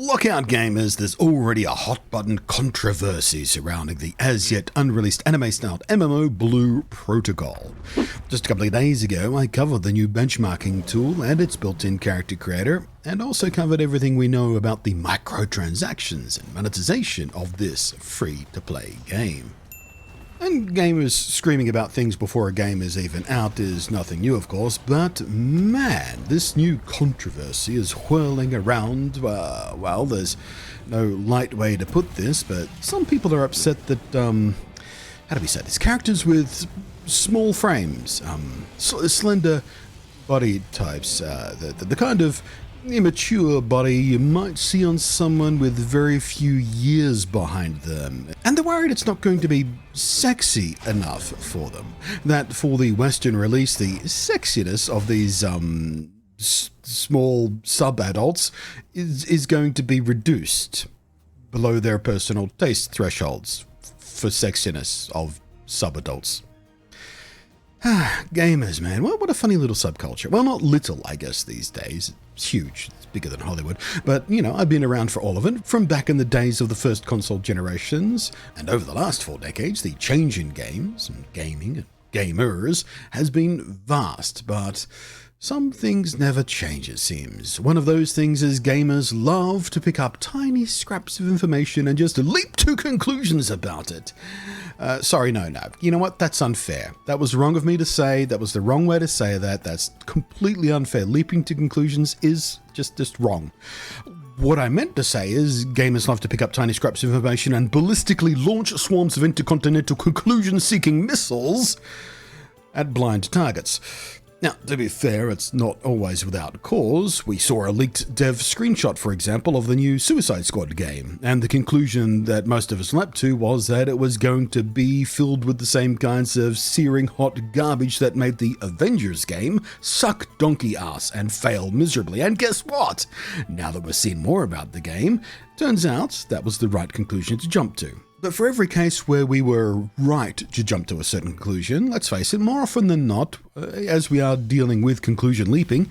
Look out, gamers, there's already a hot-button controversy surrounding the as-yet unreleased anime-styled MMO Blue Protocol. Just a couple of days ago, I covered the new benchmarking tool and its built-in character creator, and also covered everything we know about the microtransactions and monetization of this free-to-play game. And gamers screaming about things before a game is even out is nothing new, of course, but man, this new controversy is whirling around. Well, there's no light way to put this, but some people are upset that, how do we say this? Characters with small frames, slender body types, the kind of immature body you might see on someone with very few years behind them. And they're worried it's not going to be sexy enough for them. That for the Western release, the sexiness of these small sub-adults is going to be reduced below their personal taste thresholds for sexiness of sub-adults. Gamers, man. What a funny little subculture. Well, not little, I guess, these days. It's huge. It's bigger than Hollywood. But, you know, I've been around for all of it, from back in the days of the first console generations. And over the last 4 decades, the change in games and gaming and gamers has been vast. But some things never change, it seems. One of those things is gamers love to pick up tiny scraps of information and just leap to conclusions about it. Sorry, no. You know what? That's unfair. That was wrong of me to say. That was the wrong way to say that. That's completely unfair. Leaping to conclusions is just wrong. What I meant to say is gamers love to pick up tiny scraps of information and ballistically launch swarms of intercontinental conclusion-seeking missiles at blind targets. Now, to be fair, it's not always without cause. We saw a leaked dev screenshot, for example, of the new Suicide Squad game, and the conclusion that most of us leapt to was that it was going to be filled with the same kinds of searing hot garbage that made the Avengers game suck donkey ass and fail miserably. And guess what? Now that we're seeing more about the game, turns out that was the right conclusion to jump to. But for every case where we were right to jump to a certain conclusion, let's face it, more often than not, as we are dealing with conclusion leaping,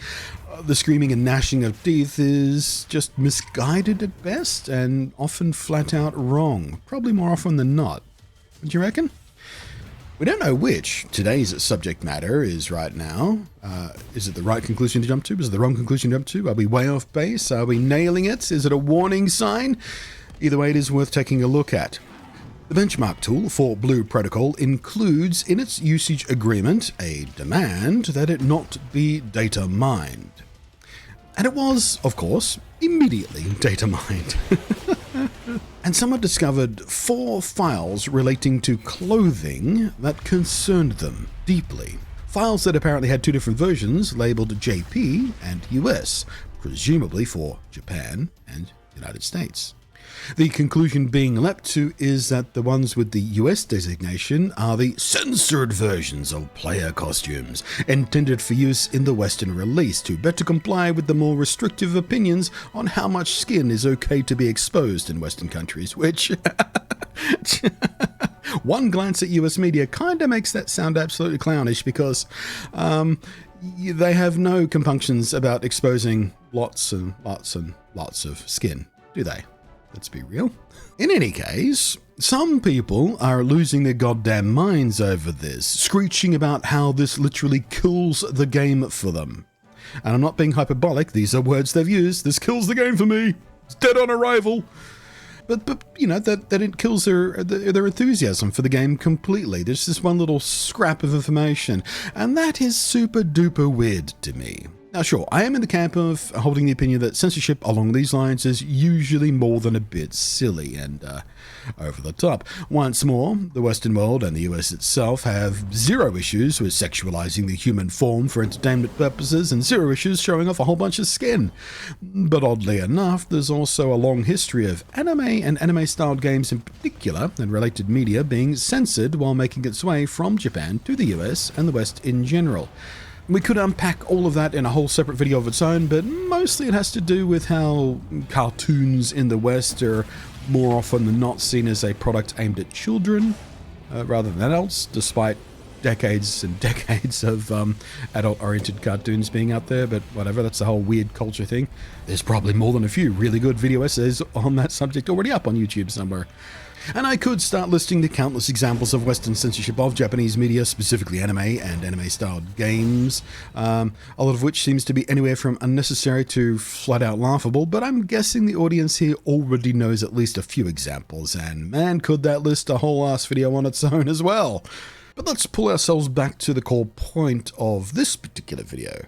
the screaming and gnashing of teeth is just misguided at best and often flat out wrong. Probably more often than not. Do you reckon? We don't know which today's subject matter is right now. Is it the right conclusion to jump to? Is it the wrong conclusion to jump to? Are we way off base? Are we nailing it? Is it a warning sign? Either way, it is worth taking a look at. The benchmark tool for Blue Protocol includes in its usage agreement a demand that it not be data mined. And it was, of course, immediately data mined. And someone discovered 4 files relating to clothing that concerned them deeply. Files that apparently had 2 different versions labeled JP and US, presumably for Japan and United States. The conclusion being leapt to is that the ones with the US designation are the censored versions of player costumes, intended for use in the Western release to better comply with the more restrictive opinions on how much skin is okay to be exposed in Western countries, which one glance at US media kinda makes that sound absolutely clownish because they have no compunctions about exposing lots and lots of skin, do they? Let's be real. In any case, some people are losing their goddamn minds over this, screeching about how this literally kills the game for them. And I'm not being hyperbolic, these are words they've used. This kills the game for me. It's dead on arrival. But you know, that it kills their enthusiasm for the game completely. There's just one little scrap of information, and that is super duper weird to me. Now sure, I am in the camp of holding the opinion that censorship along these lines is usually more than a bit silly and over the top. Once more, the Western world and the US itself have 0 issues with sexualizing the human form for entertainment purposes and 0 issues showing off a whole bunch of skin. But oddly enough, there's also a long history of anime and anime-styled games in particular and related media being censored while making its way from Japan to the US and the West in general. We could unpack all of that in a whole separate video of its own, but mostly it has to do with how cartoons in the West are more often than not seen as a product aimed at children rather than adults, despite decades and decades of adult-oriented cartoons being out there, but whatever, that's the whole weird culture thing. There's probably more than a few really good video essays on that subject already up on YouTube somewhere. And I could start listing the countless examples of Western censorship of Japanese media, specifically anime and anime-styled games, a lot of which seems to be anywhere from unnecessary to flat-out laughable, but I'm guessing the audience here already knows at least a few examples, and man, could that list a whole-ass video on its own as well. But let's pull ourselves back to the core point of this particular video.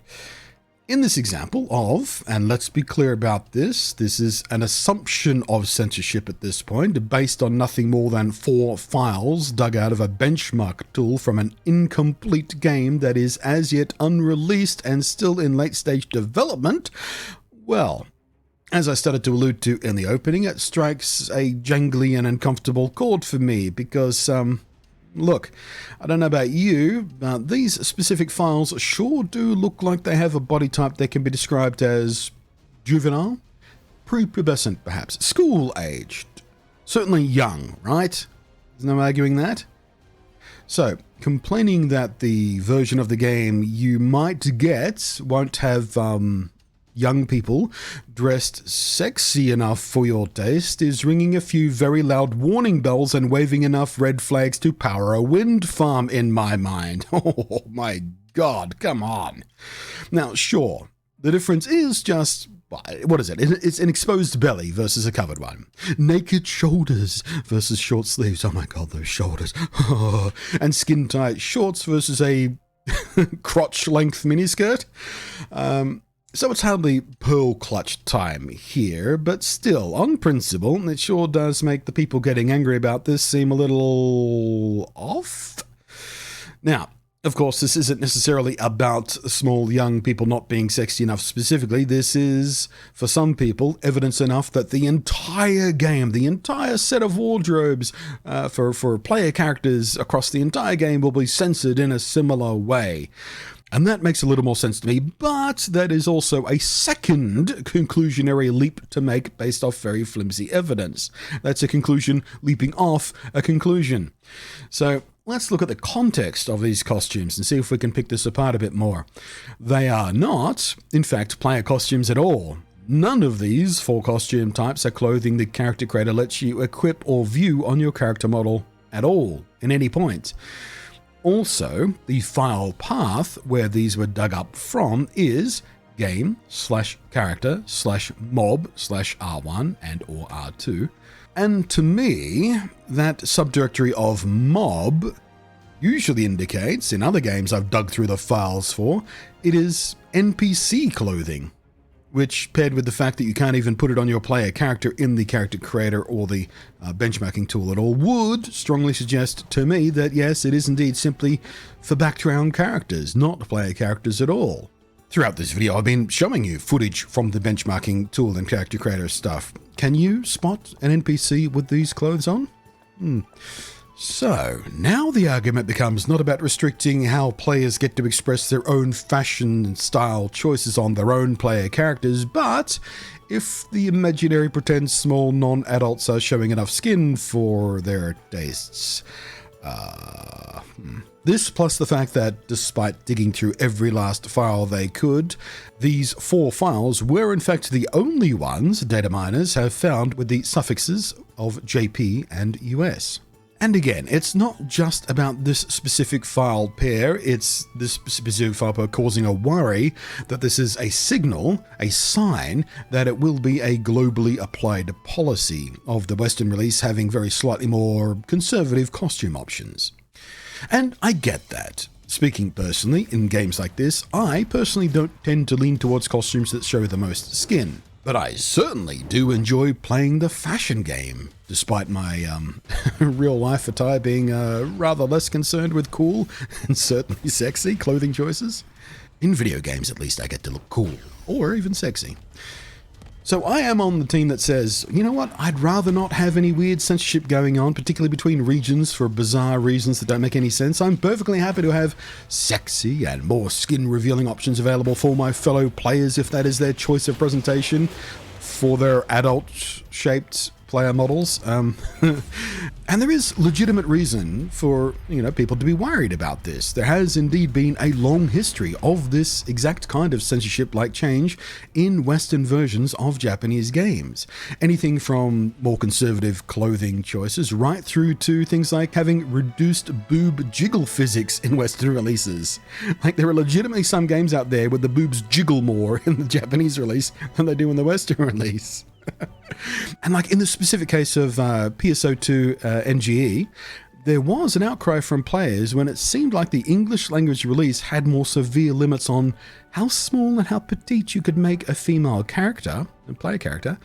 In this example of, and let's be clear about this is an assumption of censorship at this point, based on nothing more than 4 files dug out of a benchmark tool from an incomplete game that is as yet unreleased and still in late stage development. Well, as I started to allude to in the opening, it strikes a jangly and uncomfortable chord for me because, look, I don't know about you, but these specific files sure do look like they have a body type that can be described as juvenile, prepubescent perhaps, school-aged, certainly young, right? There's no arguing that. So, complaining that the version of the game you might get won't have young people dressed sexy enough for your taste is ringing a few very loud warning bells and waving enough red flags to power a wind farm in my mind. Oh my god, come on. Now, sure, the difference is just, what is it? It's an exposed belly versus a covered one. Naked shoulders versus short sleeves. Oh my god, those shoulders. And skin-tight shorts versus a crotch-length miniskirt. So it's hardly pearl clutch time here, but still, on principle, it sure does make the people getting angry about this seem a little off. Now, of course, this isn't necessarily about small young people not being sexy enough specifically. This is, for some people, evidence enough that the entire game, the entire set of wardrobes for player characters across the entire game will be censored in a similar way. And that makes a little more sense to me, but that is also a second conclusionary leap to make based off very flimsy evidence. That's a conclusion leaping off a conclusion. So let's look at the context of these costumes and see if we can pick this apart a bit more. They are not, in fact, player costumes at all. None of these 4 costume types are clothing the character creator lets you equip or view on your character model at all, in any point. Also, the file path where these were dug up from is game/character/mob/R1 and or R2. And to me, that subdirectory of mob usually indicates, in other games I've dug through the files for, it is NPC clothing, which paired with the fact that you can't even put it on your player character in the character creator or the benchmarking tool at all, would strongly suggest to me that yes, it is indeed simply for background characters, not player characters at all. Throughout this video, I've been showing you footage from the benchmarking tool and character creator stuff. Can you spot an NPC with these clothes on? So, now the argument becomes not about restricting how players get to express their own fashion and style choices on their own player characters, but if the imaginary pretend small non-adults are showing enough skin for their tastes. This plus the fact that despite digging through every last file they could, these 4 files were in fact the only ones data miners have found with the suffixes of JP and US. And again, it's not just about this specific file pair, it's this specific file pair causing a worry that this is a signal, a sign, that it will be a globally applied policy of the Western release having very slightly more conservative costume options. And I get that. Speaking personally, in games like this, I personally don't tend to lean towards costumes that show the most skin. But I certainly do enjoy playing the fashion game, despite my real-life attire being rather less concerned with cool and certainly sexy clothing choices. In video games, at least, I get to look cool, or even sexy. So I am on the team that says, you know what, I'd rather not have any weird censorship going on, particularly between regions for bizarre reasons that don't make any sense. I'm perfectly happy to have sexy and more skin-revealing options available for my fellow players if that is their choice of presentation for their adult-shaped player models. And there is legitimate reason for, people to be worried about this. There has indeed been a long history of this exact kind of censorship-like change in Western versions of Japanese games. Anything from more conservative clothing choices right through to things like having reduced boob jiggle physics in Western releases. Like, there are legitimately some games out there where the boobs jiggle more in the Japanese release than they do in the Western release. And like in the specific case of PSO2 NGE, there was an outcry from players when it seemed like the English language release had more severe limits on how small and how petite you could make a female character, a player character,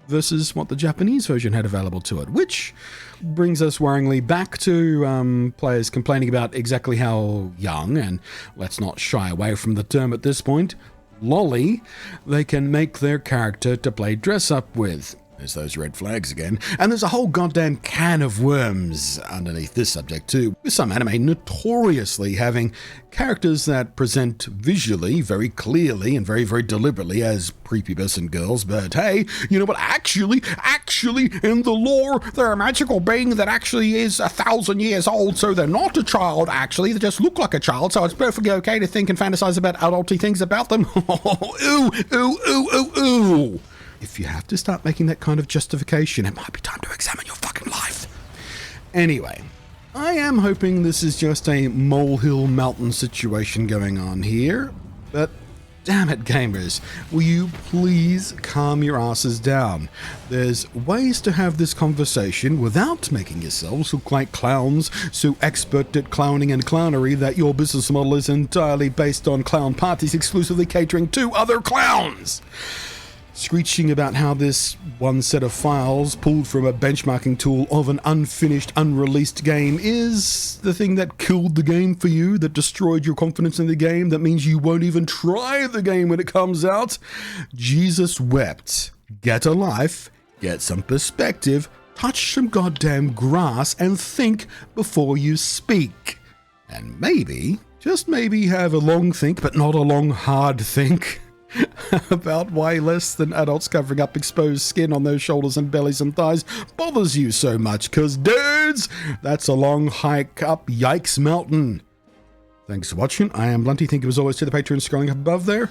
versus what the Japanese version had available to it, which brings us worryingly back to players complaining about exactly how young, and let's not shy away from the term at this point, lolly, they can make their character to play dress up with. There's those red flags again. And there's a whole goddamn can of worms underneath this subject too, with some anime notoriously having characters that present visually very clearly and very, very deliberately as prepubescent girls, but hey, you know what, actually, in the lore, they're a magical being that actually is 1,000 years old, so they're not a child, actually, they just look like a child, so it's perfectly okay to think and fantasize about adulty things about them. Ooh. If you have to start making that kind of justification, it might be time to examine your fucking life. Anyway, I am hoping this is just a molehill mountain situation going on here, but damn it, gamers, will you please calm your asses down? There's ways to have this conversation without making yourselves look like clowns so expert at clowning and clownery that your business model is entirely based on clown parties exclusively catering to other clowns. Screeching about how this one set of files pulled from a benchmarking tool of an unfinished, unreleased game is the thing that killed the game for you, that destroyed your confidence in the game, that means you won't even try the game when it comes out. Jesus wept. Get a life, get some perspective, touch some goddamn grass, and think before you speak. And maybe, just maybe, have a long think, but not a long, hard think about why less than adults covering up exposed skin on their shoulders and bellies and thighs bothers you so much, cause dudes, that's a long hike up Yikes Mountain. Thanks for watching. I am Blunty. Thank you as always to the Patreon scrolling up above there.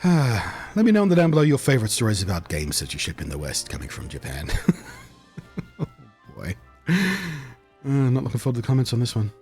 Let me know in the down below your favorite stories about game censorship in the West coming from Japan. Oh boy. Not looking forward to the comments on this one.